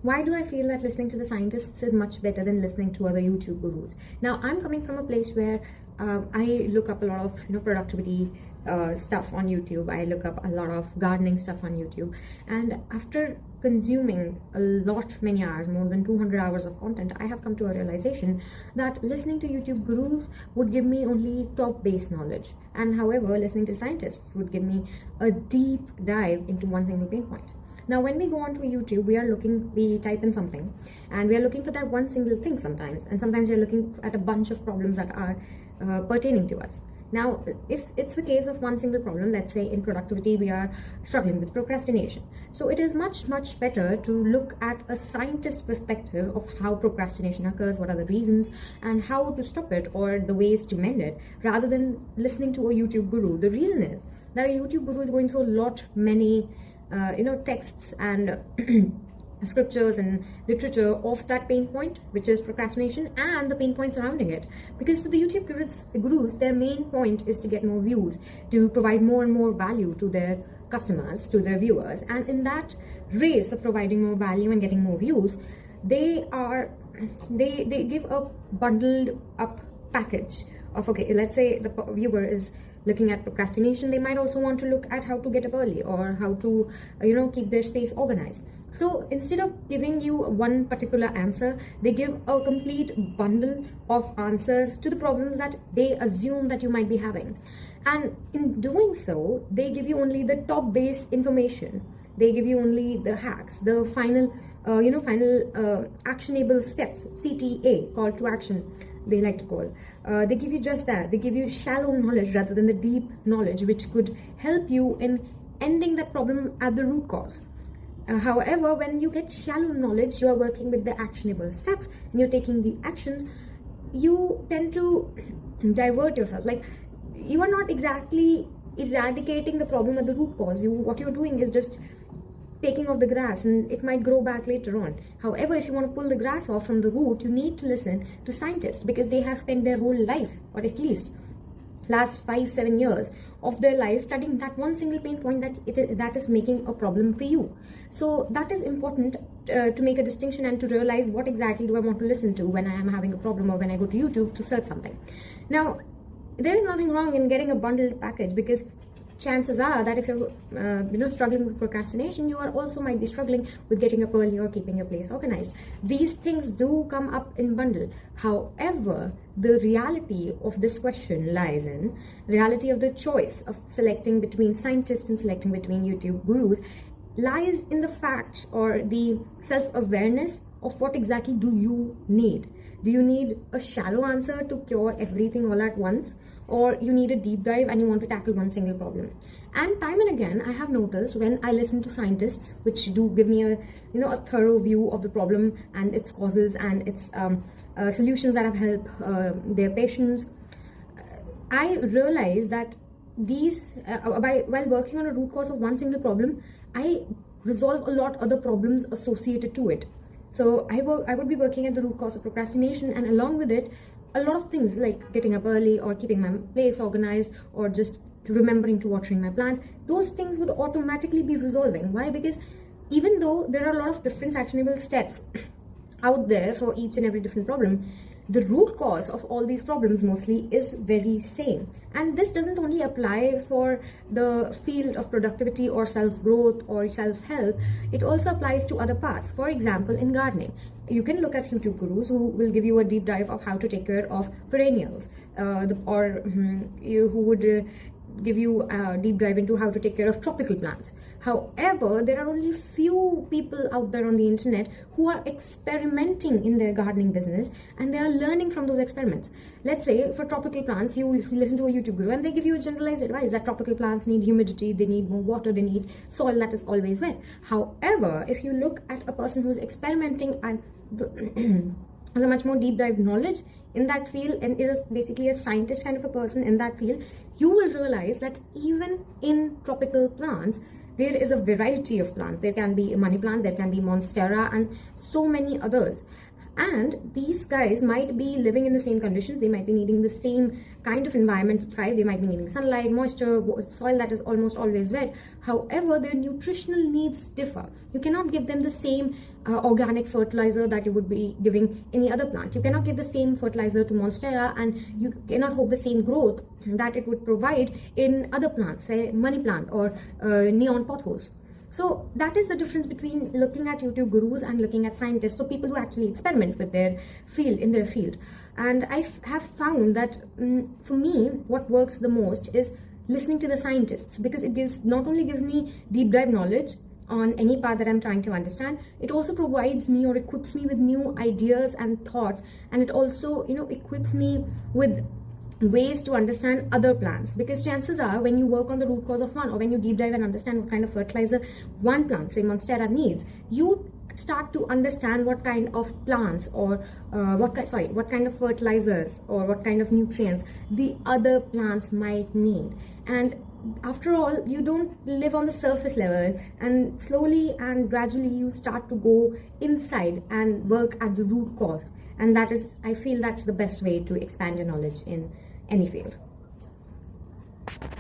why do I feel that listening to the scientists is much better than listening to other YouTube gurus? Now, I'm coming from a place where I look up a lot of productivity stuff on YouTube. I look up a lot of gardening stuff on YouTube, and after consuming many hours, more than 200 hours of content, I have come to a realization that listening to YouTube gurus would give me only top base knowledge, and however, listening to scientists would give me a deep dive into one single pain point. Now, when we go onto YouTube, we type in something and we are looking for that one single thing sometimes, and sometimes we're looking at a bunch of problems that are pertaining to us. Now, if it's the case of one single problem, let's say in productivity, we are struggling with procrastination. So it is much, much better to look at a scientist perspective of how procrastination occurs, what are the reasons, and how to stop it or the ways to mend it, rather than listening to a YouTube guru. The reason is that a YouTube guru is going through many texts and scriptures and literature of that pain point, which is procrastination, and the pain point surrounding it. Because for the YouTube gurus, their main point is to get more views, to provide more and more value to their customers, to their viewers. And in that race of providing more value and getting more views, they give a bundled up package of, okay, let's say the viewer is looking at procrastination, they might also want to look at how to get up early or how to keep their space organized. So instead of giving you one particular answer, they give a complete bundle of answers to the problems that they assume that you might be having. And in doing so, they give you only the top base information. They give you only the hacks, the final actionable steps, CTA, call to action, they like to call. They give you just that. They give you shallow knowledge rather than the deep knowledge, which could help you in ending that problem at the root cause. However, when you get shallow knowledge, you are working with the actionable steps and you're taking the actions, you tend to divert yourself. Like, you are not exactly eradicating the problem at the root cause. What you're doing is just taking off the grass, and it might grow back later on. However, if you want to pull the grass off from the root, you need to listen to scientists, because they have spent their whole life, or at least last 5-7 years of their life, studying that one single pain point that is making a problem for you. So that is important to make a distinction and to realize what exactly do I want to listen to when I am having a problem or when I go to YouTube to search something. Now, there is nothing wrong in getting a bundled package, because chances are that if you're struggling with procrastination, you are also might be struggling with getting up early or keeping your place organized. These things do come up in bundle. However, the reality of this question lies in reality of the choice of selecting between scientists and selecting between YouTube gurus lies in the fact or the self-awareness of what exactly do you need. Do you need a shallow answer to cure everything all at once? Or you need a deep dive and you want to tackle one single problem? And time and again, I have noticed when I listen to scientists, which do give me a thorough view of the problem and its causes and its solutions that have helped their patients, I realize that these, while working on a root cause of one single problem, I resolve a lot other problems associated to it. So I would be working at the root cause of procrastination, and along with it, a lot of things like getting up early or keeping my place organized or just remembering to watering my plants, those things would automatically be resolving. Why? Because even though there are a lot of different actionable steps out there for each and every different problem, the root cause of all these problems mostly is very same. And this doesn't only apply for the field of productivity or self-growth or self-help, it also applies to other parts. For example, in gardening, you can look at YouTube gurus who will give you a deep dive of how to take care of perennials, who would give you a deep dive into how to take care of tropical plants. However, there are only few people out there on the internet who are experimenting in their gardening business, and they are learning from those experiments. Let's say for tropical plants, you listen to a YouTube guru and they give you a generalized advice that tropical plants need humidity, they need more water, they need soil that is always wet. However, if you look at a person who's experimenting and has a much more deep dive knowledge in that field and is basically a scientist kind of a person in that field, you will realize that even in tropical plants, there is a variety of plants. There can be a money plant, there can be monstera, and so many others. And these guys might be living in the same conditions, they might be needing the same kind of environment to thrive, they might be needing sunlight, moisture, soil that is almost always wet. However, their nutritional needs differ. You cannot give them the same organic fertilizer that you would be giving any other plant. You cannot give the same fertilizer to Monstera, and you cannot hope the same growth that it would provide in other plants, say money plant or neon pothos. So that is the difference between looking at YouTube gurus and looking at scientists, so people who actually experiment with their field, in their field. And I have found that for me, what works the most is listening to the scientists, because it not only gives me deep dive knowledge on any part that I'm trying to understand, it also provides me or equips me with new ideas and thoughts, and it also, you know, equips me with ways to understand other plants. Because chances are, when you work on the root cause of one, or when you deep dive and understand what kind of fertilizer one plant, say Monstera, needs, you start to understand what kind of plants or what kind of fertilizers or what kind of nutrients the other plants might need. And after all, you don't live on the surface level, and slowly and gradually you start to go inside and work at the root cause. And that is, I feel that's the best way to expand your knowledge in any field.